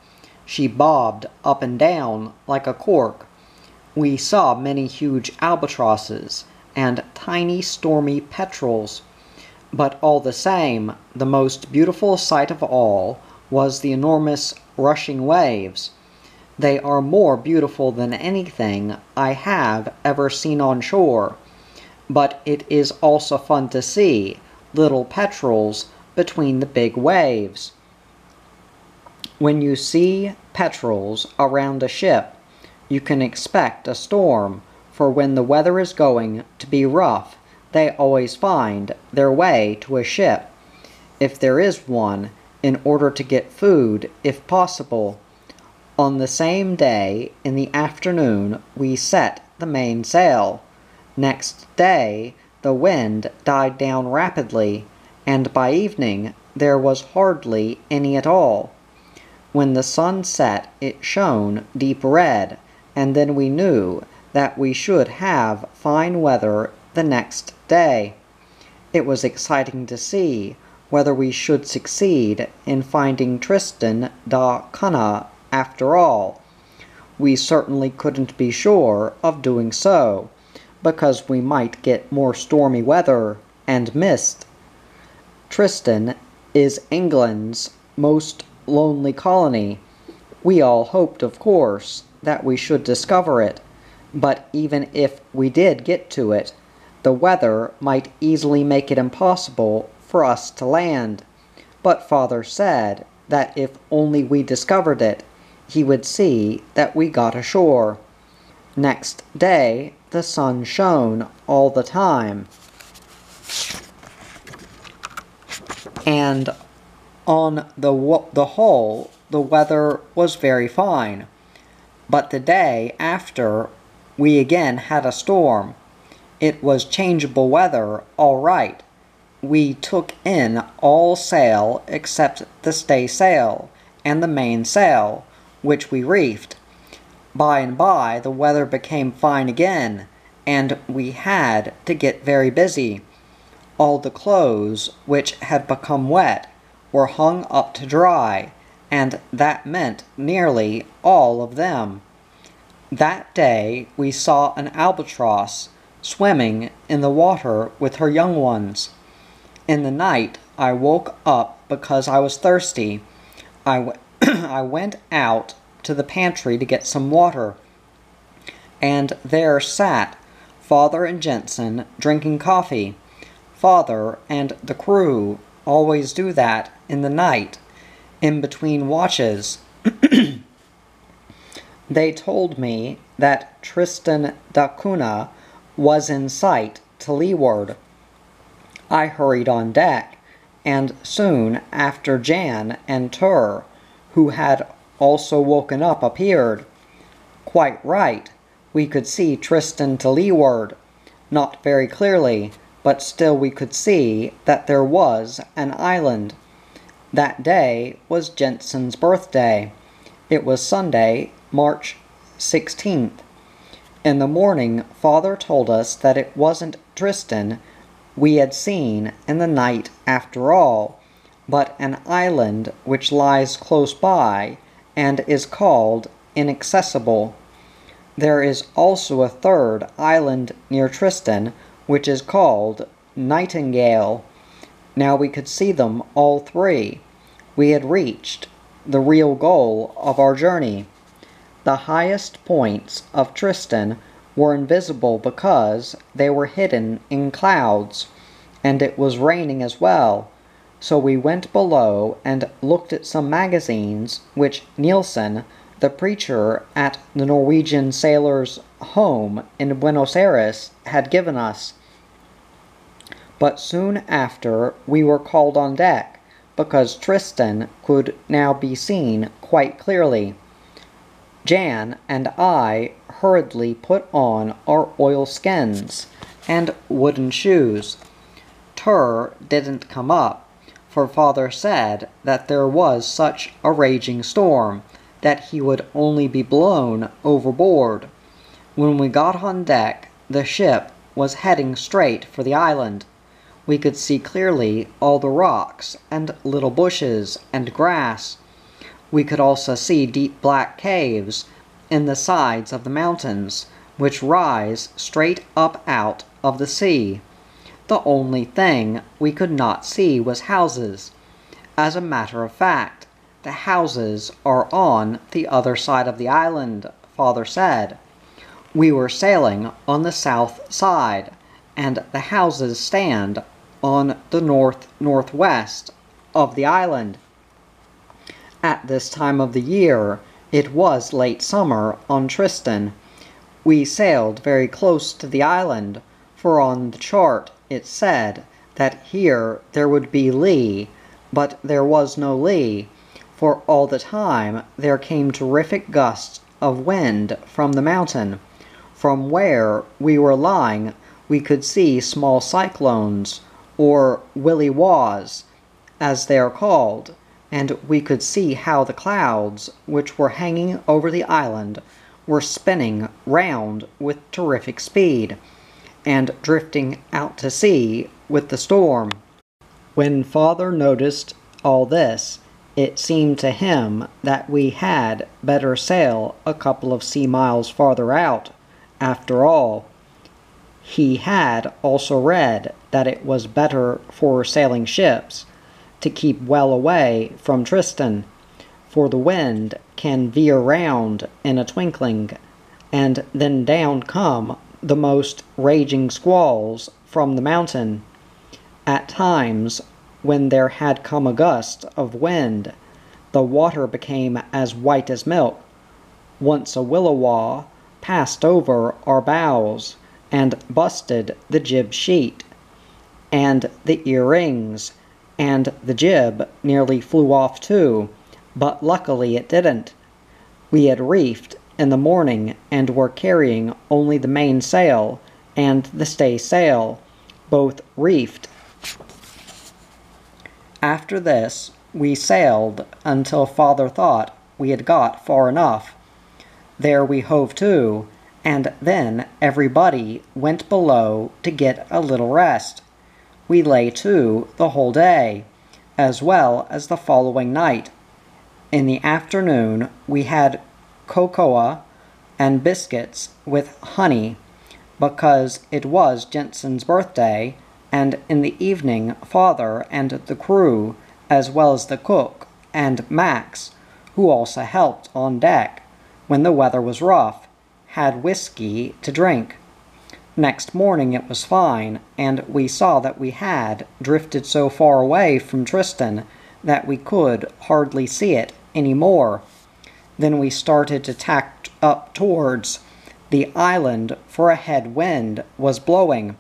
She bobbed up and down like a cork. We saw many huge albatrosses and tiny stormy petrels. But all the same, the most beautiful sight of all was the enormous rushing waves. They are more beautiful than anything I have ever seen on shore. But it is also fun to see little petrels between the big waves. When you see petrels around a ship, you can expect a storm, for when the weather is going to be rough, they always find their way to a ship, if there is one, in order to get food if possible. On the same day, in the afternoon, we set the mainsail. Next day, the wind died down rapidly, and by evening there was hardly any at all. When the sun set, it shone deep red, and then we knew that we should have fine weather the next day. It was exciting to see whether we should succeed in finding Tristan da Cunha after all. We certainly couldn't be sure of doing so, because we might get more stormy weather and mist. Tristan is England's most lonely colony. We all hoped, of course, that we should discover it, but even if we did get to it, the weather might easily make it impossible for us to land. But Father said that if only we discovered it, he would see that we got ashore. Next day, the sun shone all the time, and on the whole, the weather was very fine. But the day after, we again had a storm. It was changeable weather, all right. We took in all sail except the staysail and the mainsail, which we reefed. By and by, the weather became fine again, and we had to get very busy. All the clothes, which had become wet, were hung up to dry, and that meant nearly all of them. That day we saw an albatross swimming in the water with her young ones. In the night I woke up because I was thirsty. I went out to the pantry to get some water, and there sat Father and Jensen drinking coffee. Father and the crew always do that in the night, in between watches. They told me that Tristan da Cunha was in sight to leeward. I hurried on deck, and soon after Jan and Tur, who had also woken up, appeared. Quite right, we could see Tristan to leeward. Not very clearly, but still we could see that there was an island. That day was Jensen's birthday. It was Sunday, March 16th. In the morning, Father told us that it wasn't Tristan we had seen in the night after all, but an island which lies close by and is called Inaccessible. There is also a third island near Tristan, which is called Nightingale. Now we could see them all three. We had reached the real goal of our journey. The highest points of Tristan were invisible because they were hidden in clouds, and it was raining as well, so we went below and looked at some magazines which Nielsen, the preacher at the Norwegian sailors' home in Buenos Aires, had given us. But soon after we were called on deck, because Tristan could now be seen quite clearly. Jan and I hurriedly put on our oilskins and wooden shoes. Tur didn't come up, for Father said that there was such a raging storm that he would only be blown overboard. When we got on deck, the ship was heading straight for the island. we could see clearly all the rocks and little bushes and grass. We could also see deep black caves in the sides of the mountains, which rise straight up out of the sea. The only thing we could not see was houses. As a matter of fact, the houses are on the other side of the island, Father said. We were sailing on the south side, and the houses stand on the north-northwest of the island. At this time of the year, it was late summer on Tristan. We sailed very close to the island, for on the chart it said that here there would be lee, but there was no lee, for all the time there came terrific gusts of wind from the mountain. From where we were lying, we could see small cyclones, or willy-waws, as they are called, and we could see how the clouds, which were hanging over the island, were spinning round with terrific speed, and drifting out to sea with the storm. When Father noticed all this, it seemed to him that we had better sail a couple of sea miles farther out, after all. He had also read that it was better for sailing ships to keep well away from Tristan, for the wind can veer round in a twinkling, and then down come the most raging squalls from the mountain. At times, when there had come a gust of wind, the water became as white as milk. Once a willowaw passed over our bows, and busted the jib sheet, and the earrings, and the jib nearly flew off too, but luckily it didn't. We had reefed in the morning and were carrying only the mainsail and the staysail, both reefed. After this, we sailed until Father thought we had got far enough. There we hove to, and then everybody went below to get a little rest. We lay to the whole day, as well as the following night. In the afternoon we had cocoa and biscuits with honey, because it was Jensen's birthday, and in the evening Father and the crew, as well as the cook and Max, who also helped on deck when the weather was rough, had whiskey to drink. Next morning it was fine, and we saw that we had drifted so far away from Tristan that we could hardly see it any more. Then we started to tack up towards the island, for a head wind was blowing.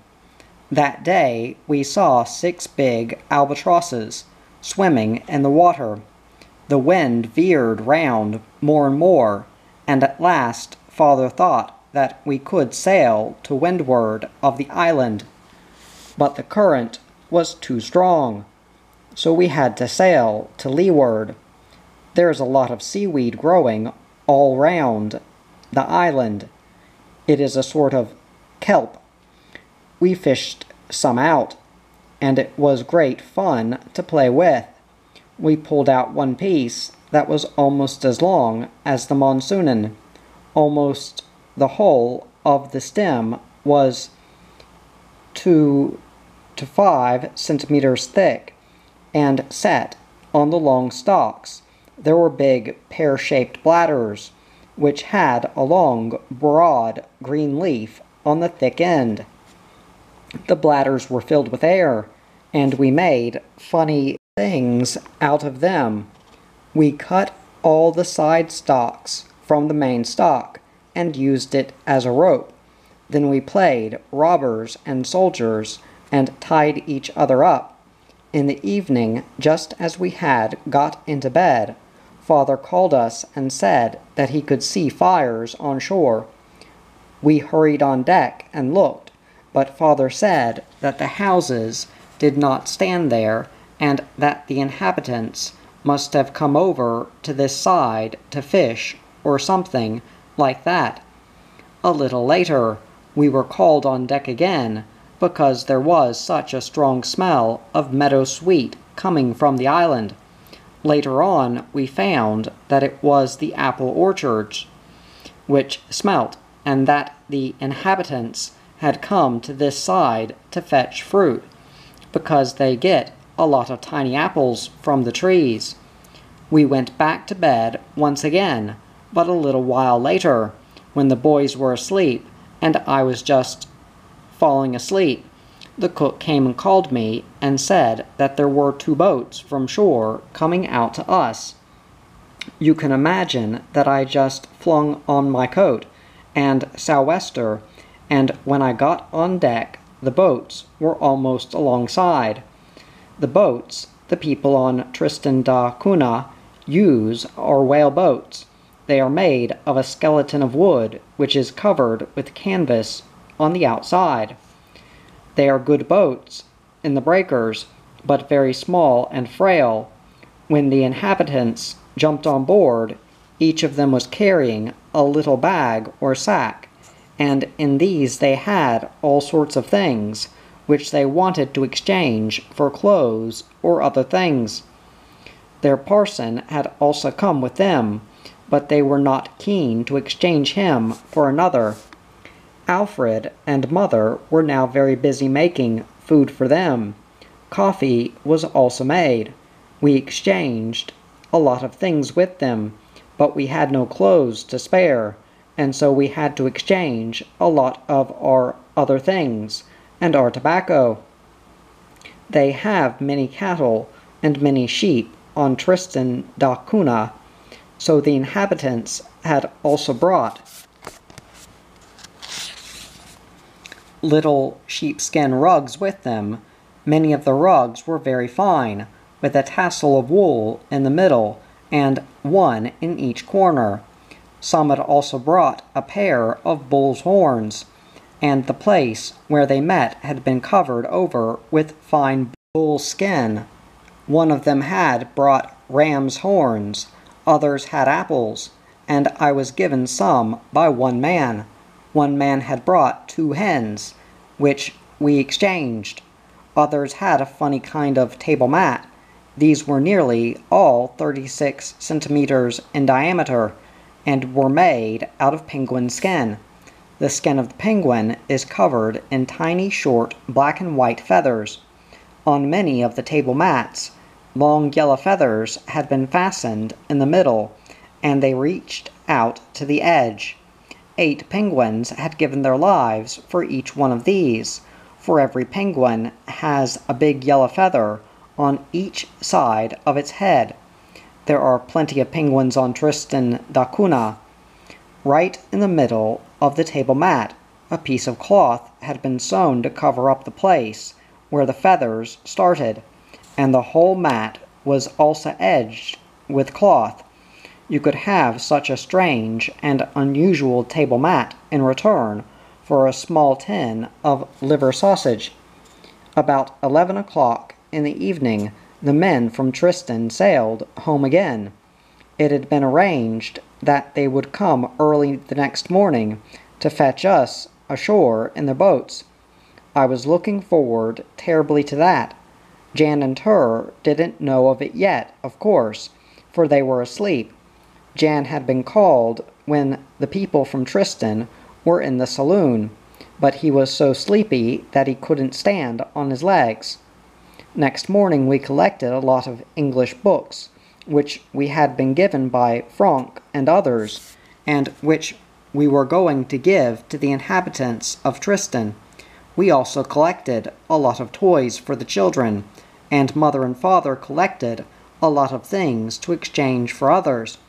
That day we saw 6 big albatrosses swimming in the water. The wind veered round more and more, and at last Father thought that we could sail to windward of the island, but the current was too strong, so we had to sail to leeward. There's a lot of seaweed growing all round the island. It is a sort of kelp. We fished some out, and it was great fun to play with. We pulled out one piece that was almost as long as the monsoonin. Almost the whole of the stem was 2 to 5 centimeters thick, and set on the long stalks. There were big pear-shaped bladders, which had a long, broad green leaf on the thick end. The bladders were filled with air, and we made funny things out of them. We cut all the side stalks from the main stalk, and used it as a rope. Then we played robbers and soldiers, and tied each other up. In the evening, just as we had got into bed, Father called us and said that he could see fires on shore. We hurried on deck and looked, but Father said that the houses did not stand there, and that the inhabitants must have come over to this side to fish, or something like that. A little later, we were called on deck again, because there was such a strong smell of meadow sweet coming from the island. Later on, we found that it was the apple orchards which smelt, and that the inhabitants had come to this side to fetch fruit, because they get a lot of tiny apples from the trees. We went back to bed once again, but a little while later, when the boys were asleep and I was just falling asleep, the cook came and called me and said that there were 2 boats from shore coming out to us. You can imagine that I just flung on my coat and sou'wester, and when I got on deck, the boats were almost alongside. The boats the people on Tristan da Cunha use are whale boats. They are made of a skeleton of wood which is covered with canvas on the outside. They are good boats in the breakers, but very small and frail. When the inhabitants jumped on board, each of them was carrying a little bag or sack, and in these they had all sorts of things, which they wanted to exchange for clothes or other things. Their parson had also come with them, but they were not keen to exchange him for another. Alfred and Mother were now very busy making food for them. Coffee was also made. We exchanged a lot of things with them, but we had no clothes to spare, and so we had to exchange a lot of our other things, and our tobacco. They have many cattle and many sheep on Tristan da Cunha, so the inhabitants had also brought little sheepskin rugs with them. Many of the rugs were very fine, with a tassel of wool in the middle, and one in each corner. Some had also brought a pair of bull's horns, and the place where they met had been covered over with fine bull skin. One of them had brought ram's horns, others had apples, and I was given some by one man. One man had brought 2 hens, which we exchanged. Others had a funny kind of table mat. These were nearly all 36 centimeters in diameter, and were made out of penguin skin. The skin of the penguin is covered in tiny, short, black and white feathers. On many of the table mats, long yellow feathers had been fastened in the middle, and they reached out to the edge. 8 penguins had given their lives for each one of these, for every penguin has a big yellow feather on each side of its head. There are plenty of penguins on Tristan da Cunha. Right in the middle of the table mat, a piece of cloth had been sewn to cover up the place where the feathers started, and the whole mat was also edged with cloth. You could have such a strange and unusual table mat in return for a small tin of liver sausage. About 11 o'clock in the evening, the men from Tristan sailed home again. It had been arranged that they would come early the next morning to fetch us ashore in their boats. I was looking forward terribly to that. Jan and Tur didn't know of it yet, of course, for they were asleep. Jan had been called when the people from Tristan were in the saloon, but he was so sleepy that he couldn't stand on his legs. Next morning we collected a lot of English books, which we had been given by Franck and others, and which we were going to give to the inhabitants of Tristan. We also collected a lot of toys for the children, and Mother and Father collected a lot of things to exchange for others.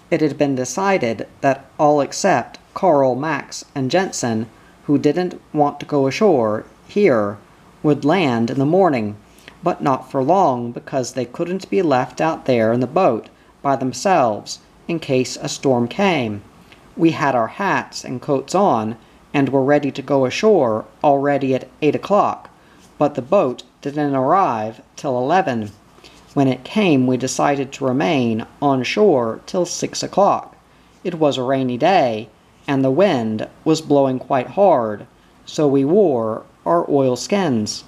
It had been decided that all except Carl, Max, and Jensen, who didn't want to go ashore here, would land in the morning, but not for long, because they couldn't be left out there in the boat by themselves in case a storm came. We had our hats and coats on, and were ready to go ashore already at 8 o'clock, but the boat didn't arrive till 11. When it came, we decided to remain on shore till 6 o'clock. It was a rainy day, and the wind was blowing quite hard, so we wore are oilskins.